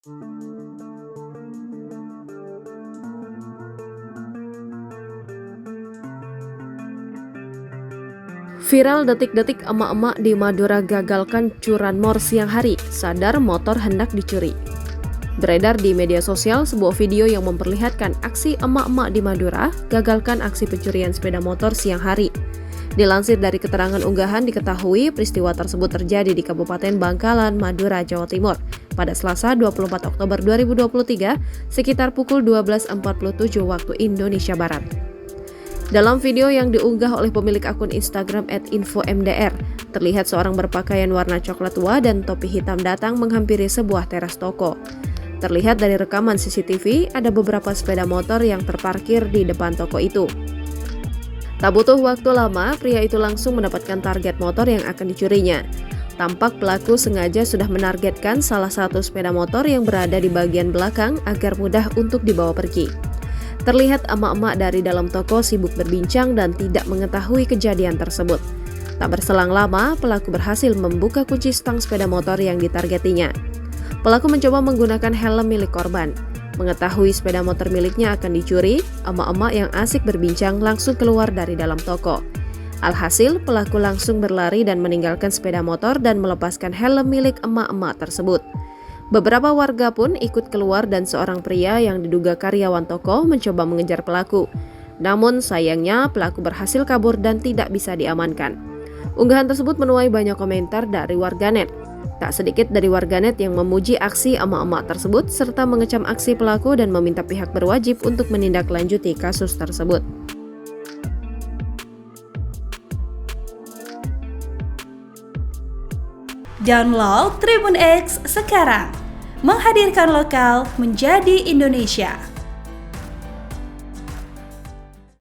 Viral detik-detik emak-emak di Madura gagalkan curanmor siang hari, sadar motor hendak dicuri. Beredar di media sosial sebuah video yang memperlihatkan aksi emak-emak di Madura gagalkan aksi pencurian sepeda motor siang hari. Dilansir dari keterangan unggahan diketahui peristiwa tersebut terjadi di Kabupaten Bangkalan, Madura, Jawa Timur pada Selasa 24 Oktober 2023 sekitar pukul 12.47 waktu Indonesia Barat. Dalam video yang diunggah oleh pemilik akun Instagram @infomdr, terlihat seorang berpakaian warna coklat tua dan topi hitam datang menghampiri sebuah teras toko. Terlihat dari rekaman CCTV, ada beberapa sepeda motor yang terparkir di depan toko itu. Tak butuh waktu lama, pria itu langsung mendapatkan target motor yang akan dicurinya. Tampak pelaku sengaja sudah menargetkan salah satu sepeda motor yang berada di bagian belakang agar mudah untuk dibawa pergi. Terlihat emak-emak dari dalam toko sibuk berbincang dan tidak mengetahui kejadian tersebut. Tak berselang lama, pelaku berhasil membuka kunci stang sepeda motor yang ditargetinya. Pelaku mencoba menggunakan helm milik korban. Mengetahui sepeda motor miliknya akan dicuri, emak-emak yang asik berbincang langsung keluar dari dalam toko. Alhasil, pelaku langsung berlari dan meninggalkan sepeda motor dan melepaskan helm milik emak-emak tersebut. Beberapa warga pun ikut keluar dan seorang pria yang diduga karyawan toko mencoba mengejar pelaku. Namun sayangnya pelaku berhasil kabur dan tidak bisa diamankan. Unggahan tersebut menuai banyak komentar dari warganet. Tak sedikit dari warganet yang memuji aksi emak-emak tersebut serta mengecam aksi pelaku dan meminta pihak berwajib untuk menindaklanjuti kasus tersebut. Download Tribun X sekarang, menghadirkan lokal menjadi Indonesia.